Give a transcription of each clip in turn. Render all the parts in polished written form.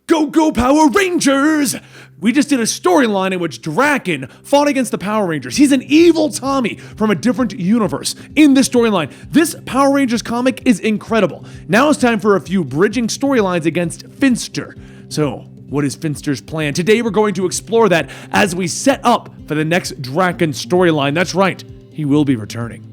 Go, go, Power Rangers! We just did a storyline in which Draken fought against the Power Rangers. He's an evil Tommy from a different universe. In this storyline, this Power Rangers comic is incredible. Now it's time for a few bridging storylines against Finster. So, what is Finster's plan? Today we're going to explore that as we set up for the next Draken storyline. That's right, he will be returning.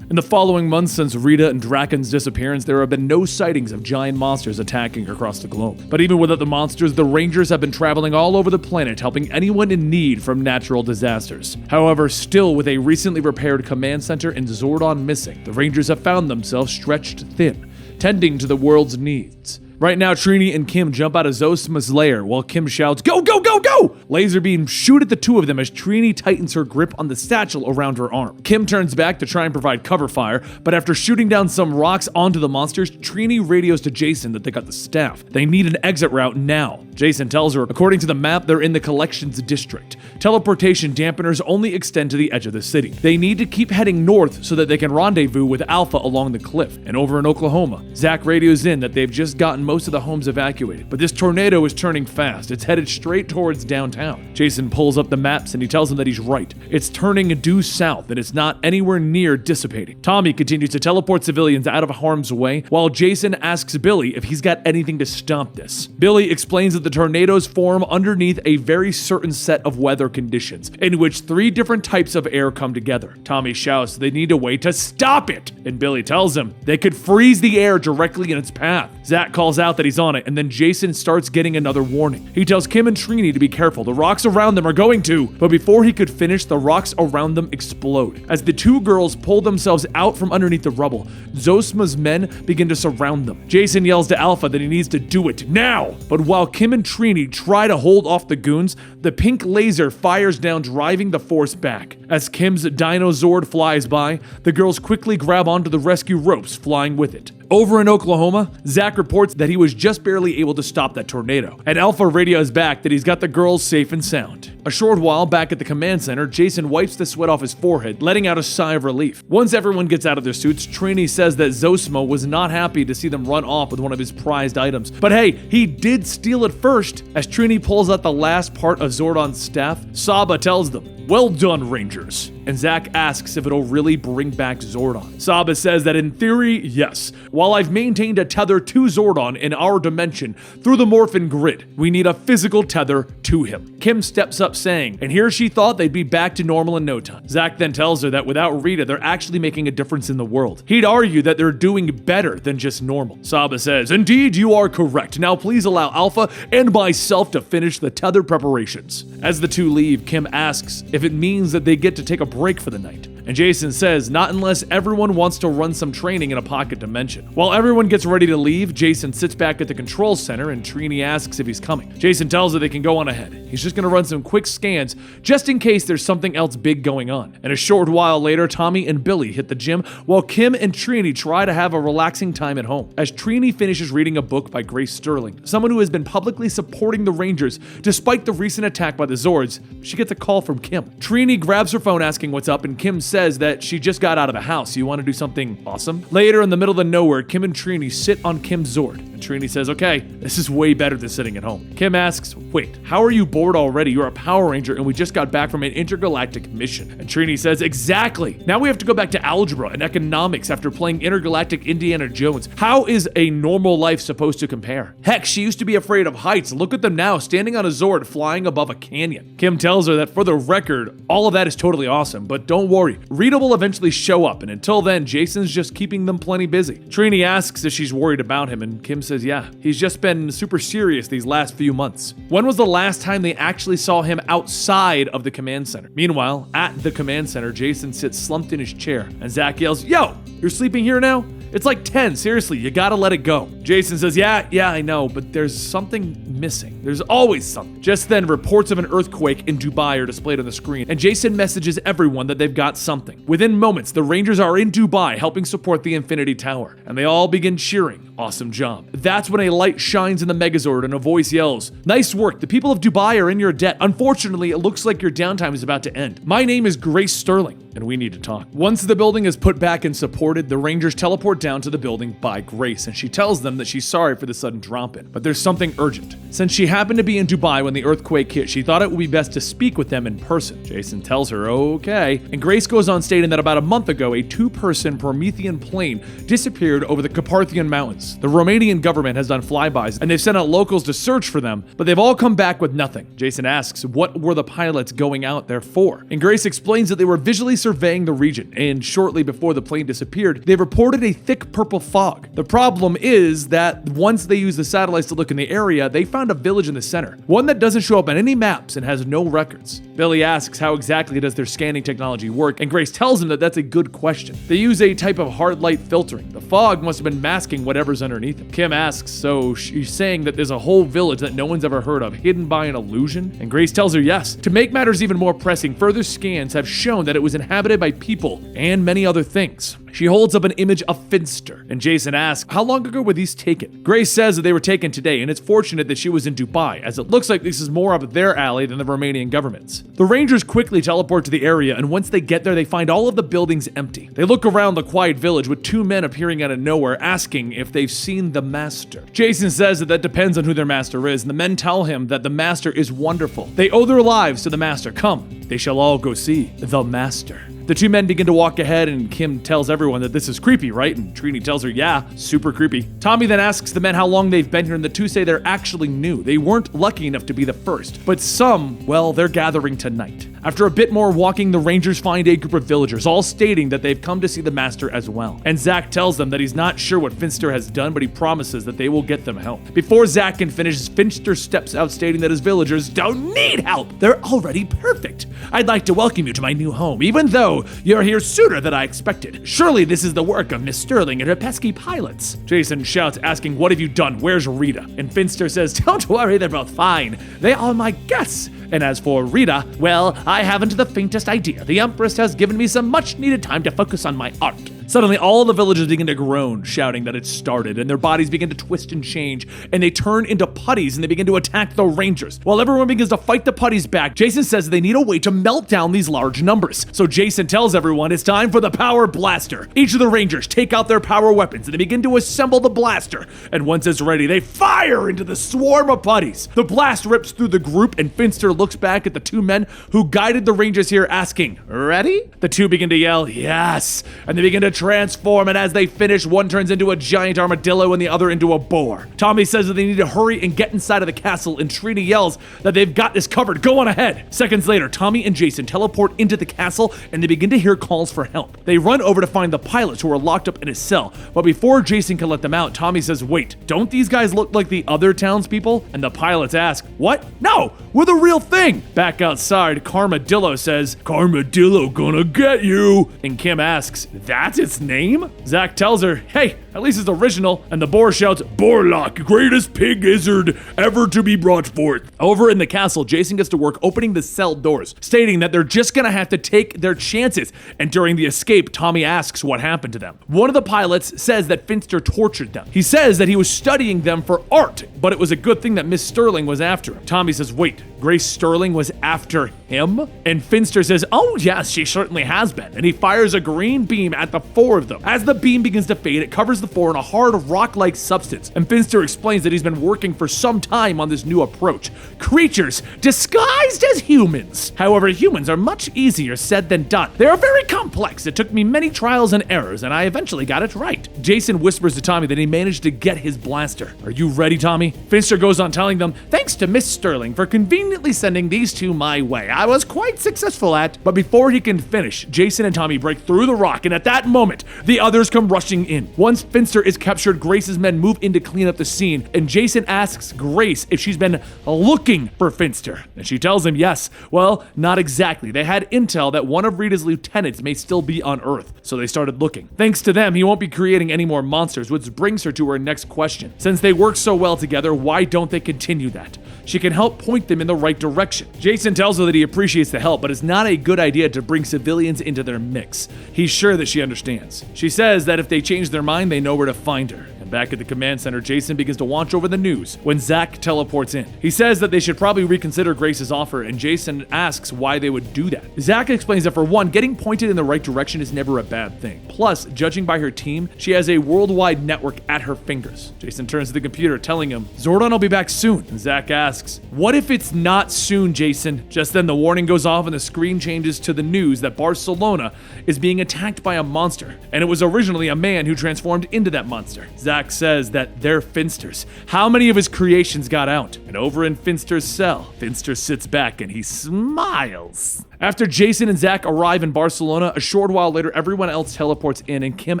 In the following months since Rita and Draken's disappearance, there have been no sightings of giant monsters attacking across the globe. But even without the monsters, the Rangers have been traveling all over the planet, helping anyone in need from natural disasters. However, still with a recently repaired command center and Zordon missing, the Rangers have found themselves stretched thin, tending to the world's needs. Right now, Trini and Kim jump out of Zosma's lair while Kim shouts, "Go, go, go, go!" Laser beams shoot at the two of them as Trini tightens her grip on the satchel around her arm. Kim turns back to try and provide cover fire, but after shooting down some rocks onto the monsters, Trini radios to Jason that they got the staff. They need an exit route now. Jason tells her, according to the map, they're in the collections district. Teleportation dampeners only extend to the edge of the city. They need to keep heading north so that they can rendezvous with Alpha along the cliff. And over in Oklahoma, Zach radios in that they've just gotten most of the homes evacuated, but this tornado is turning fast. It's headed straight towards downtown. Jason pulls up the maps and he tells him that he's right. It's turning due south and it's not anywhere near dissipating. Tommy continues to teleport civilians out of harm's way while Jason asks Billy if he's got anything to stop this. Billy explains that the tornadoes form underneath a very certain set of weather conditions in which 3 different types of air come together. Tommy shouts they need a way to stop it, and Billy tells him they could freeze the air directly in its path. Zach calls out that he's on it, and then Jason starts getting another warning. He tells Kim and Trini to be careful. The rocks around them are going to, but before he could finish, the rocks around them explode. As the 2 girls pull themselves out from underneath the rubble, Zosma's men begin to surround them. Jason yells to Alpha that he needs to do it now, but while Kim and Trini try to hold off the goons, the pink laser fires down, driving the force back. As Kim's Dino Zord flies by, the girls quickly grab onto the rescue ropes, flying with it. Over in Oklahoma, Zach reports that he was just barely able to stop that tornado, and Alpha radios back that he's got the girls safe and sound. A short while back at the command center, Jason wipes the sweat off his forehead, letting out a sigh of relief. Once everyone gets out of their suits, Trini says that Zosma was not happy to see them run off with one of his prized items. But hey, he did steal it first. As Trini pulls out the last part of Zordon's staff, Saba tells them, "Well done, Rangers." And Zach asks if it'll really bring back Zordon. Saba says that in theory, yes. While I've maintained a tether to Zordon in our dimension through the Morphin grid, we need a physical tether to him. Kim steps up saying, and here she thought they'd be back to normal in no time. Zach then tells her that without Rita, they're actually making a difference in the world. He'd argue that they're doing better than just normal. Saba says, indeed, you are correct. Now please allow Alpha and myself to finish the tether preparations. As the 2 leave, Kim asks if it means that they get to take a break for the night. And Jason says, not unless everyone wants to run some training in a pocket dimension. While everyone gets ready to leave, Jason sits back at the control center and Trini asks if he's coming. Jason tells her they can go on ahead. He's just gonna run some quick scans just in case there's something else big going on. And a short while later, Tommy and Billy hit the gym while Kim and Trini try to have a relaxing time at home. As Trini finishes reading a book by Grace Sterling, someone who has been publicly supporting the Rangers despite the recent attack by the Zords, she gets a call from Kim. Trini grabs her phone asking what's up, and Kim says that she just got out of the house. You want to do something awesome? Later, in the middle of the nowhere, Kim and Trini sit on Kim's Zord. And Trini says, okay, this is way better than sitting at home. Kim asks, wait, how are you bored already? You're a Power Ranger and we just got back from an intergalactic mission. And Trini says, exactly. Now we have to go back to algebra and economics after playing intergalactic Indiana Jones. How is a normal life supposed to compare? Heck, she used to be afraid of heights. Look at them now, standing on a Zord flying above a canyon. Kim tells her that for the record, all of that is totally awesome, but don't worry, Rita will eventually show up, and until then, Jason's just keeping them plenty busy. Trini asks if she's worried about him, and Kim says yeah, he's just been super serious these last few months. When was the last time they actually saw him outside of the command center? Meanwhile, at the command center, Jason sits slumped in his chair, and Zach yells, yo, you're sleeping here now? It's like 10, seriously, you gotta let it go. Jason says, yeah, I know, but there's something missing. There's always something. Just then, reports of an earthquake in Dubai are displayed on the screen, and Jason messages everyone that they've got something. Within moments, the Rangers are in Dubai helping support the Infinity Tower, and they all begin cheering Awesome job. That's when a light shines in the Megazord and a voice yells, "Nice work, the people of Dubai are in your debt. Unfortunately, it looks like your downtime is about to end. My name is Grace Sterling, and we need to talk." Once the building is put back and supported, the Rangers teleport down to the building by Grace, and she tells them that she's sorry for the sudden drop-in, but there's something urgent. Since she happened to be in Dubai when the earthquake hit, she thought it would be best to speak with them in person. Jason tells her, okay, and Grace goes on stating that about a month ago, a two-person Promethean plane disappeared over the Carpathian Mountains. The Romanian government has done flybys, and they've sent out locals to search for them, but they've all come back with nothing. Jason asks, what were the pilots going out there for? And Grace explains that they were visually surveying the region, and shortly before the plane disappeared, they reported a thick purple fog. The problem is that once they used the satellites to look in the area, they found a village in the center, one that doesn't show up on any maps and has no records. Billy asks how exactly does their scanning technology work, and Grace tells him that that's a good question. They use a type of hard light filtering. The fog must have been masking whatever's underneath it. Kim asks, so she's saying that there's a whole village that no one's ever heard of, hidden by an illusion? And Grace tells her yes. To make matters even more pressing, further scans have shown that it was inhabited by people and many other things. She holds up an image of Finster, and Jason asks, how long ago were these taken? Grace says that they were taken today, and it's fortunate that she was in Dubai, as it looks like this is more up their alley than the Romanian government's. The Rangers quickly teleport to the area, and once they get there, they find all of the buildings empty. They look around the quiet village with two men appearing out of nowhere, asking if they've seen the Master. Jason says that depends on who their Master is, and the men tell him that the Master is wonderful. They owe their lives to the Master. Come, they shall all go see the Master. The two men begin to walk ahead, and Kim tells everyone that this is creepy, right? And Trini tells her, yeah, super creepy. Tommy then asks the men how long they've been here, and the two say they're actually new. They weren't lucky enough to be the first, but some, well, they're gathering tonight. After a bit more walking, the Rangers find a group of villagers, all stating that they've come to see the Master as well. And Zach tells them that he's not sure what Finster has done, but he promises that they will get them help. Before Zach can finish, Finster steps out, stating that his villagers don't need help. They're already perfect. I'd like to welcome you to my new home, even though you're here sooner than I expected. Surely this is the work of Miss Sterling and her pesky pilots. Jason shouts, asking, what have you done? Where's Rita? And Finster says, don't worry, they're both fine. They are my guests. And as for Rita, well, I haven't the faintest idea. The Empress has given me some much-needed time to focus on my art. Suddenly, all the villagers begin to groan, shouting that it started, and their bodies begin to twist and change, and they turn into putties, and they begin to attack the Rangers. While everyone begins to fight the putties back, Jason says they need a way to melt down these large numbers. So Jason tells everyone it's time for the Power Blaster. Each of the Rangers take out their power weapons, and they begin to assemble the blaster. And once it's ready, they fire into the swarm of putties. The blast rips through the group, and Finster looks back at the two men who guided the Rangers here, asking, ready? The two begin to yell, yes, and they begin to transform, and as they finish, one turns into a giant armadillo and the other into a boar. Tommy says that they need to hurry and get inside of the castle, and Trini yells that they've got this covered, go on ahead. Seconds later, Tommy and Jason teleport into the castle, and they begin to hear calls for help. They run over to find the pilots who are locked up in a cell, but before Jason can let them out, Tommy says, wait, don't these guys look like the other townspeople? And the pilots ask, what? No, we're the real thing. Back outside, Carmadillo says, Carmadillo gonna get you. And Kim asks, that's its name? Zach tells her, hey, at least it's original. And the boar shouts, Borlock, greatest pig gizzard ever to be brought forth. Over in the castle, Jason gets to work opening the cell doors, stating that they're just gonna have to take their chances. And during the escape, Tommy asks what happened to them. One of the pilots says that Finster tortured them. He says that he was studying them for art, but it was a good thing that Miss Sterling was after him. Tommy says, wait, Grace Sterling was after him? And Finster says, oh yes, she certainly has been. And he fires a green beam at the four of them. As the beam begins to fade, it covers the four in a hard rock-like substance. And Finster explains that he's been working for some time on this new approach. Creatures disguised as humans. However, humans are much easier said than done. They are very complex. It took me many trials and errors, and I eventually got it right. Jason whispers to Tommy that he managed to get his blaster. Are you ready, Tommy? Finster goes on telling them, thanks to Miss Sterling for conveniently sending these two my way. I was quite successful at, but before he can finish, Jason and Tommy break through the rock, and at that moment, the others come rushing in. Once Finster is captured, Grace's men move in to clean up the scene, and Jason asks Grace if she's been looking for Finster, and she tells him yes. Well, not exactly. They had intel that one of Rita's lieutenants may still be on Earth, so they started looking. Thanks to them, he won't be creating any more monsters, which brings her to her next question. Since they work so well together, why don't they continue that? She can help point them in the right direction. Jason tells her that he appreciates the help, but it's not a good idea to bring civilians into their mix. He's sure that she understands. She says that if they change their mind, they know where to find her. And Back at the command center, Jason begins to watch over the news when Zach teleports in. He says that they should probably reconsider Grace's offer, and Jason asks why they would do that. Zach explains that for one, getting pointed in the right direction is never a bad thing. Plus, judging by her team, she has a worldwide network at her fingers. Jason turns to the computer, telling him, Zordon will be back soon. And Zach asks, what if it's not soon, Jason? Just then the warning goes off and the screen changes to the news that Barcelona is being attacked by a monster, and it was originally a man who transformed into that monster. Zach says that they're Finsters. How many of his creations got out? And over in Finster's cell, Finster sits back and he smiles. After Jason and Zach arrive in Barcelona, a short while later, everyone else teleports in and Kim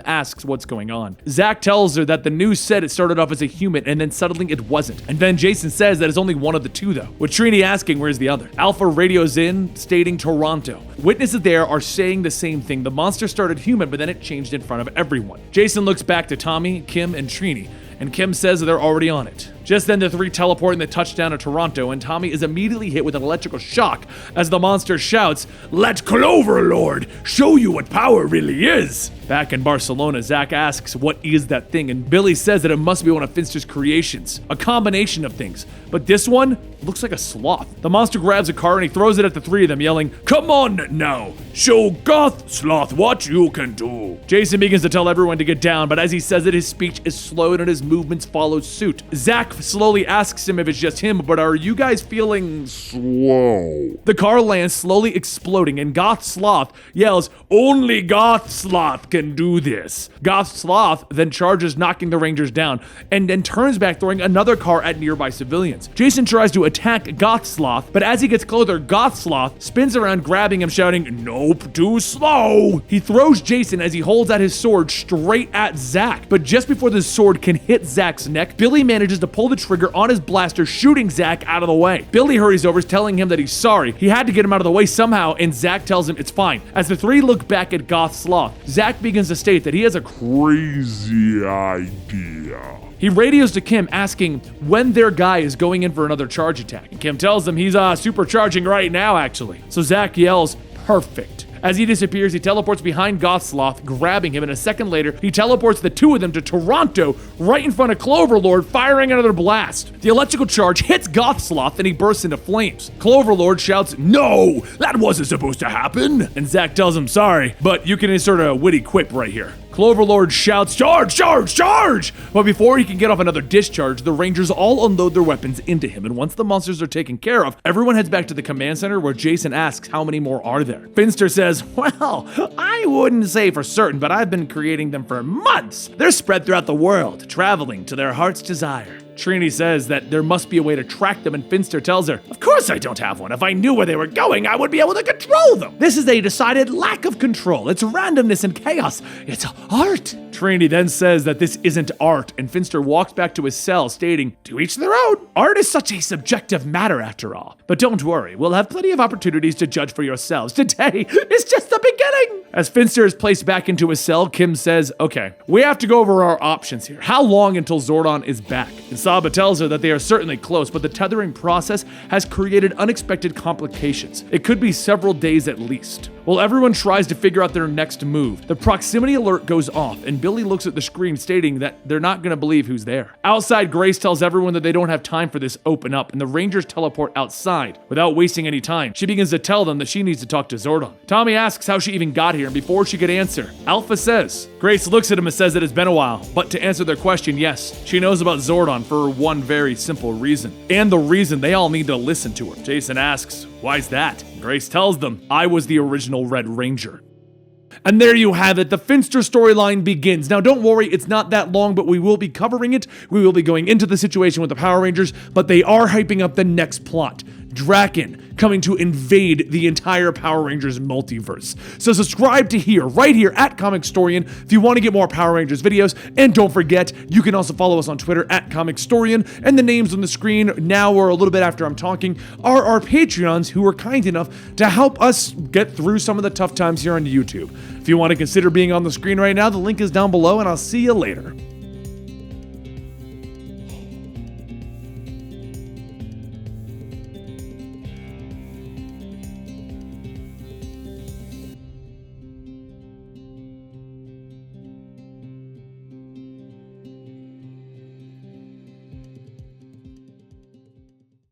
asks what's going on. Zach tells her that the news said it started off as a human and then suddenly it wasn't. And then Jason says that it's only one of the two though, with Trini asking where's the other. Alpha radios in, stating Toronto. Witnesses there are saying the same thing. The monster started human, but then it changed in front of everyone. Jason looks back to Tommy, Kim, and Trini, and Kim says that they're already on it. Just then the three teleport in the touchdown to Toronto, and Tommy is immediately hit with an electrical shock as the monster shouts, "Let Cloverlord show you what power really is!" Back in Barcelona, Zach asks what is that thing, and Billy says that it must be one of Finster's creations, a combination of things, but this one looks like a sloth. The monster grabs a car and he throws it at the three of them, yelling, "Come on now, show Goth Sloth what you can do." Jason begins to tell everyone to get down, but as he says it, his speech is slowed and his movements follow suit. Zach slowly asks him if it's just him, but are you guys feeling slow? The car lands, slowly exploding, and Goth Sloth yells, "Only Goth Sloth can do this." Goth Sloth then charges, knocking the Rangers down, and then turns back, throwing another car at nearby civilians. Jason tries to attack Goth Sloth, but as he gets closer, Goth Sloth spins around, grabbing him, shouting, "Nope, too slow." He throws Jason as he holds out his sword straight at Zach, but just before the sword can hit Zach's neck, Billy manages to pull the trigger on his blaster, shooting Zach out of the way. Billy hurries over, telling him that he's sorry. He had to get him out of the way somehow, and Zach tells him it's fine. As the three look back at Goth Sloth, Zach begins to state that he has a crazy idea. He radios to Kim asking when their guy is going in for another charge attack. And Kim tells him he's supercharging right now, actually. So Zach yells, "Perfect." As he disappears, he teleports behind Goth Sloth, grabbing him, and a second later, he teleports the two of them to Toronto, right in front of Cloverlord, firing another blast. The electrical charge hits Goth Sloth, and he bursts into flames. Cloverlord shouts, "No, that wasn't supposed to happen!" And Zach tells him, "Sorry, but you can insert a witty quip right here." Cloverlord shouts, "Charge, charge, charge!" But before he can get off another discharge, the Rangers all unload their weapons into him, and once the monsters are taken care of, everyone heads back to the command center where Jason asks how many more are there. Finster says, "Well, I wouldn't say for certain, but I've been creating them for months. They're spread throughout the world, traveling to their heart's desire." Trini says that there must be a way to track them, and Finster tells her, "Of course I don't have one. If I knew where they were going, I would be able to control them. This is a decided lack of control. It's randomness and chaos. It's art." Trini then says that this isn't art, and Finster walks back to his cell, stating, "To each their own. Art is such a subjective matter after all. But don't worry, we'll have plenty of opportunities to judge for yourselves. Today is just the beginning." As Finster is placed back into his cell, Kim says, "Okay, we have to go over our options here. How long until Zordon is back?" And Saba tells her that they are certainly close, but the tethering process has created unexpected complications. It could be several days at least. While everyone tries to figure out their next move, the proximity alert goes off, and Billy looks at the screen, stating that they're not going to believe who's there. Outside, Grace tells everyone that they don't have time for this open up, and the Rangers teleport outside. Without wasting any time, she begins to tell them that she needs to talk to Zordon. Tommy asks how she even got here, and before she could answer, Alpha says. Grace looks at him and says that it's been a while, but to answer their question, yes, she knows about Zordon for one very simple reason, and the reason they all need to listen to her. Jason asks, "Why's that?" Grace tells them, "I was the original Red Ranger." And there you have it. The Finster storyline begins. Now, don't worry, it's not that long, but we will be covering it. We will be going into the situation with the Power Rangers, but they are hyping up the next plot. Draken coming to invade the entire Power Rangers multiverse. So subscribe to here, right here at Comicstorian, if you want to get more Power Rangers videos. And don't forget, you can also follow us on Twitter at Comicstorian. And the names on the screen now or a little bit after I'm talking are our Patreons who were kind enough to help us get through some of the tough times here on YouTube. If you want to consider being on the screen right now, the link is down below, and I'll see you later.